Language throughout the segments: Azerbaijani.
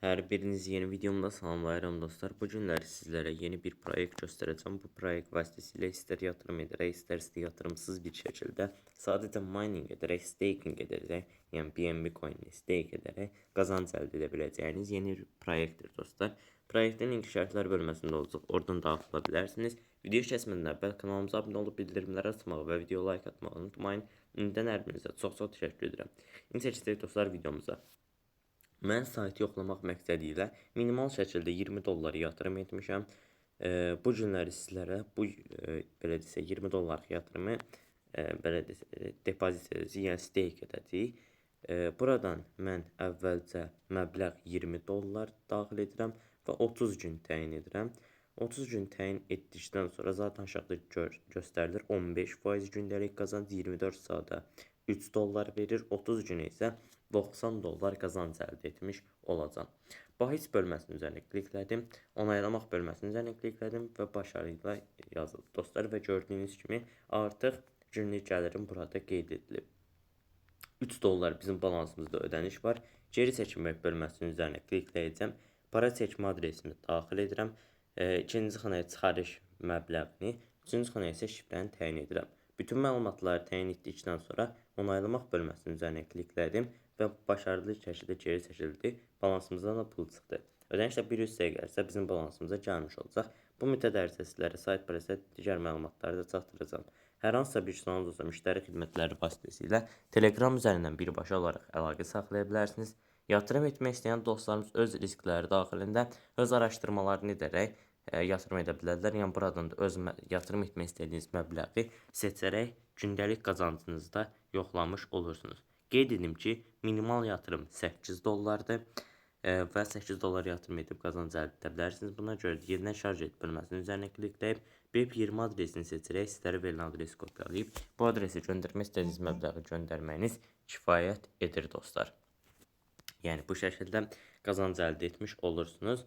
Hər birinizi yeni videomda salamlayıram dostlar. Bu günləri sizlərə yeni bir proyekt göstərəcəm. Bu proyekt vasitəsilə istər yatırım edərək, istərsə yatırımsız bir şəkildə sadəcə mining edərək, staking edərək, yəni BNB coin-ni stake edərək qazanc əldə edə biləcəyiniz yeni bir proyektdir dostlar. Proyektin link şərtlər bölməsində olacaq. Oradan daxil ola bilərsiniz. Video keçmədən əvvəl kanalımıza abunə olub bildirimləri açmağı və video like atmağı unutmayın. İndən hər birinizə çox təşəkkür edirəm. İndi keçək dostlar videomuza. Mən saytı yoxlamaq məqsədi ilə minimal şəkildə 20 dollar yatırım etmişəm. Bu günləri sizlərə belə desə 20 dollarlıq yatırımı belə desə depozit edəcəyik, yəni stake edəcəyik. Buradan mən əvvəlcə məbləğ 20 dollar daxil edirəm və 30 gün təyin edirəm. 30 gün təyin etdikdən sonra zaten aşağıda göstərilir 15% gündəlik qazanc, 24 saata 3 dollar verir, 30 günə isə 90 dollar qazanc əldə etmiş olacam. Bahis bölməsinin üzərinə kliklədim, onaylamaq bölməsinin üzərinə kliklədim və başarı ilə yazıldı dostlar və gördüyünüz kimi artıq günlük gəlirim burada qeyd edilib. 3 dollar bizim balansımızda ödəniş var. Geri çəkilmək bölməsinin üzərinə klikləyəcəm. Para çəkmə adresini daxil edirəm. İkinci xanaya çıxarış məbləğini, üçüncü xanaya isə şifrəni təyin edirəm. Bütün məlumatları təyin etdikdən sonra onaylamaq bölməsinin üzərinə kliklədim və başarılı şəkildə geri çəkildi. Balansımızdan da pul çıxdı. Ödəniş də bir üst gəlirsə bizim balansımıza gəlmiş olacaq. Bu müddət ərzində sizlərə sayt barədə digər məlumatları da çatdıracağam. Hər hansısa bir sualınız olsa müştəri xidmətləri vasitəsilə Telegram üzərindən birbaşa olaraq əlaqə saxlaya bilərsiniz. Yatırım etmək istəyən dostlarımız öz riskləri daxilində öz araşdırmalarını edərək yatırım edə bilərlər. Yəni buradan da öz yatırım etmək istədiyiniz məbləği seçərək gündəlik qazancınızı da yoxlamış olursunuz. Qeyd edim ki, minimal yatırım 8 dollardır və 8 dollar yatırım edib qazanc əldə edə bilərsiniz. Buna görə də yenidən şarj et bölməsinin üzərinə klikləyib BIP20 adresini seçərək sizlərə verilən adresi kopyalayıb bu adresi göndərmək istədiyiniz məbləği göndərməyiniz kifayət edir dostlar. Yəni bu şəkildə qazanc əldə etmiş olursunuz.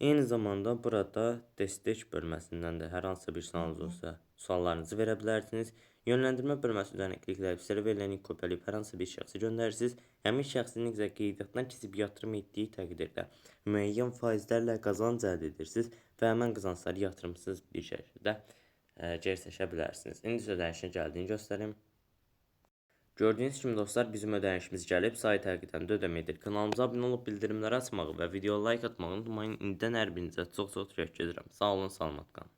Eyni zamanda burada destek bölməsindən də hər hansısa bir sualınız olsa suallarınızı verə bilərsiniz. Yönləndirmə bölməsi üzərinə klikləyib sizlərə verilən linki kopyalayıb hər hansısa bir şəxsə göndərirsiniz. Həmin şəxsin necə qeydiyyatdan keçib yatırım etdiyi təqdirdə müəyyən faizlərlə qazanc əldə edirsiniz və həmin qazancları yatırımsız bir şəkildə geri çəkə bilərsiniz. İndi ödənişinə gəldiyini göstərim. Gördüyünüz kimi dostlar bizim ödənişimiz gəlib, sayt həqiqətən də ödəmə edir. Kanalımıza abunə olub bildirimləri açmağı və video like atmağı unutmayın. İndən hər birinizə çox təşəkkür edirəm. Sağ olun, salamat qalın.